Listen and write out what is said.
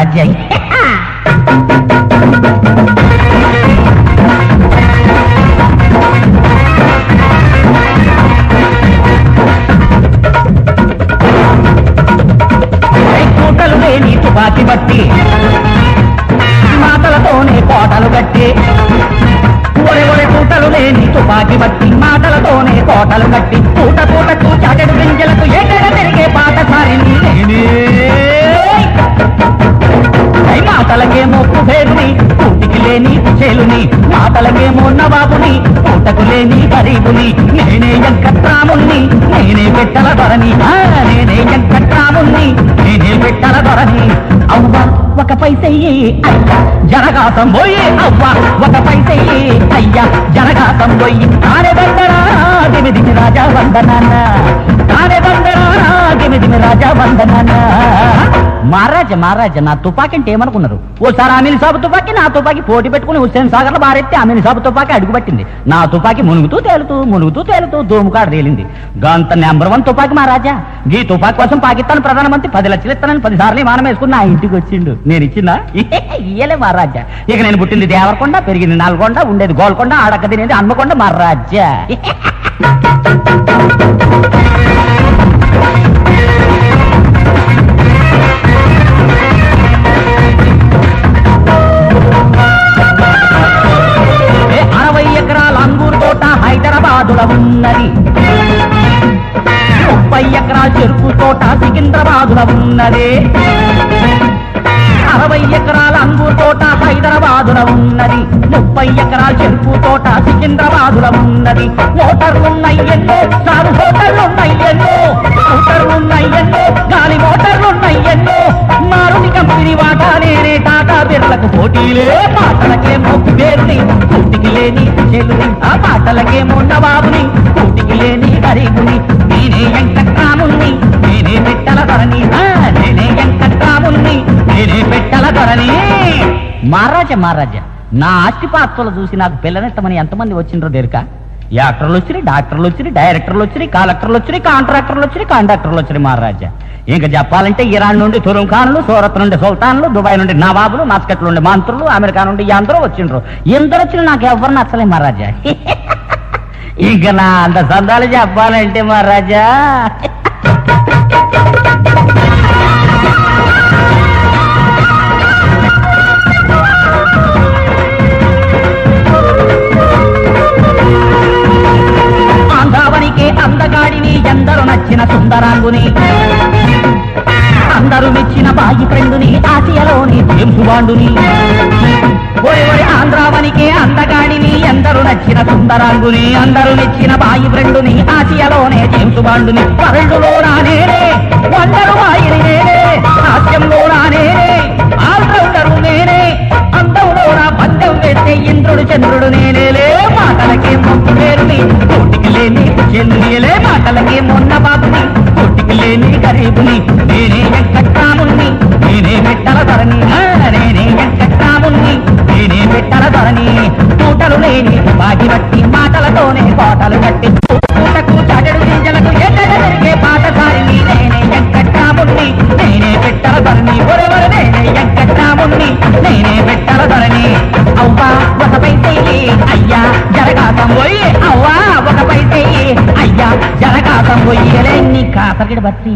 మహారాజా. కూటలు లేని తుపాకి బట్టి మాటలతోనే కోటలు కట్టి, ఒరే కూటలు లేని తుపాకి బట్టి మాటలతోనే కోటలు కట్టి, పూట పూటకు చాటెడు గింజలకు ఏటెడ తిరిగే పాటసారిని నేనే. మాటలకేమో కుబేరుని, కూటికి లేని కుచేలుని, మాటలకేమో నవాబుని, పూటకు లేని గరీబుని, నేనే వెంకట్రాముణ్ణి, నేనే పెట్టల ధరని, నేనే వెంకట్రాముణ్ణి, నేనే పెట్టల ధరని. అవ్వ ఒక పైసయ్యి అయ్యా జనగాసం పోయి, అవ్వ ఒక పైసయ్యి అయ్యా జనగాసం పోయి, తానే బందరా దిమిదిమి రాజా వందనాన్న, తానే బందరా దిమిదిమి రాజా వందనాన్న. మహారాజా నా తుపాకి అంటే ఏమనుకున్నారు? ఓసారి అమీన్ సాబు తుపాకి నా తుపాకి పోటీ పెట్టుకుని హుస్సేన్ సాగర్ లో బారెత్తి అమీన్ సాబు తుపాకి అడుగుపట్టింది. నా తుపాకి మునుగుతూ తేలుతూ దోముకాడ తేలింది. గంత నెంబర్ 1 తుపాకి మహారాజా. ఈ తుపాకి కోసం పాకిస్తాన్ ప్రధానమంత్రి 10 లక్షలు ఇస్తానని 10 సార్లు విమానం వేసుకుని నా ఇంటికి వచ్చిండు. నేను ఇచ్చిందా? ఇయ్యలే మహారాజా. ఇక నేను పుట్టింది దేవరకొండ, పెరిగింది నల్గొండ, ఉండేది గోల్కొండ, ఆడక్క తినేది హన్మకొండ మహారాజా. హైదరాబాదులో ఉన్నది, 30 ఎకరాల చెరుకు తోట సికింద్రాబాదులో ఉన్నది, 60 ఎకరాల అంగూరు తోట హైదరాబాదులో ఉన్నది, 30 ఎకరాల చెరుకు తోట సికింద్రాబాదులో ఉన్నది. మోటార్లున్నాయెన్నో, కారు హోటర్లున్నాయెన్నో, స్కూటర్లున్నాయెన్నో, గాలి మోటార్లున్నాయెన్నో, మారుతి కంపెనీ వాటా నేనే, టాటా బిర్లకు పోటీలే. మాటలకేమో కుబేరుని, కూటికి లేని చెలుని, ఆ మాటలకేమో నవాబుని, కూటికి లేని గరీబుని, నేనే వెంకట్రాముణ్ణి, నేనే పెట్టల ధరని, నేనే వెంకట్రాముణ్ణి, నేనే పెట్టల ధరని. మహారాజా నా ఆస్తిపాత్రలు చూసి నాకు పిల్లనెత్తమని ఎంతమంది వచ్చిండ్రో దేనిక? యాక్టర్లు వచ్చి, డాక్టర్లు వచ్చి, డైరెక్టర్లు వచ్చి, కలెక్టర్లు వచ్చి, కాంట్రాక్టర్లు వచ్చి, కండక్టర్లు వచ్చి మహారాజా. ఇంకా చెప్పాలంటే ఇరాన్ నుండి తురుం ఖాన్లు, సూరత్ నుండి సుల్తాన్లు, దుబాయ్ నుండి నవాబులు, మస్కట్ నుండి మంత్రులు, అమెరికా నుండి అందరూ వచ్చిండ్రు. ఎందరు వచ్చిన నాకు ఎవరు నచ్చలే మహారాజా. ఇంకా నా అంత సందాలు చెప్పాలంటే మహారాజా, ఆంధ్రావనికే అందగాడిని, ఎందరు నచ్చిన సుందరాంగుని, అందరూ మెచ్చిన బాయి ఫ్రెండుని, ఆసియాలోని జేమ్స్ బాండుని. ఒరే ఆంధ్రావనికే అందగాడిని, ఎందరు నచ్చిన సుందరాంగుని, అందరూ మెచ్చిన బాయి ఫ్రెండుని, ఆసియాలోనే జేమ్స్ బాండుని. వరల్డ్లో రానేనే, వండరు బాయిని నేనే, హాస్యంలో రానేనే, ఆల్రౌండరు నేనే, అందంలో నా బంధం వేస్తే ఇంద్రుడు చంద్రుడు నేనేలే. మాటలకేమో కుబేరుని, కోటికి లేని చెల్లిలే, మాటలకేమో నవాబుని, కోటికి లేని గరీబుని, నేనే వెంకట్రాముణ్ణి, నేనే పెట్టల ధరని, నేనే వెంకట్రాముణ్ణి, నేనే పెట్టల ధరని. పూటలు లేని బాగి బట్టి మాటలతోనే కోటలు కట్టి, పూటకు చాటెడు గింజలకు ఎక్కడ జరిగే పాటసారిని, నేనే వెంకట్రాముణ్ణి, నేనే పెట్టల ధరని. ఒరెవరు నేనే వెంకట్రాముణ్ణి, నేనే పెట్టల ధరని. అవ్వా ఒక పైసయ్యి అయ్యా జరగాసం పోయి, అవ్వా ఒక పైసయ్యి అయ్యా జరగాసం పోయి. నీ కాసగిడి బట్టి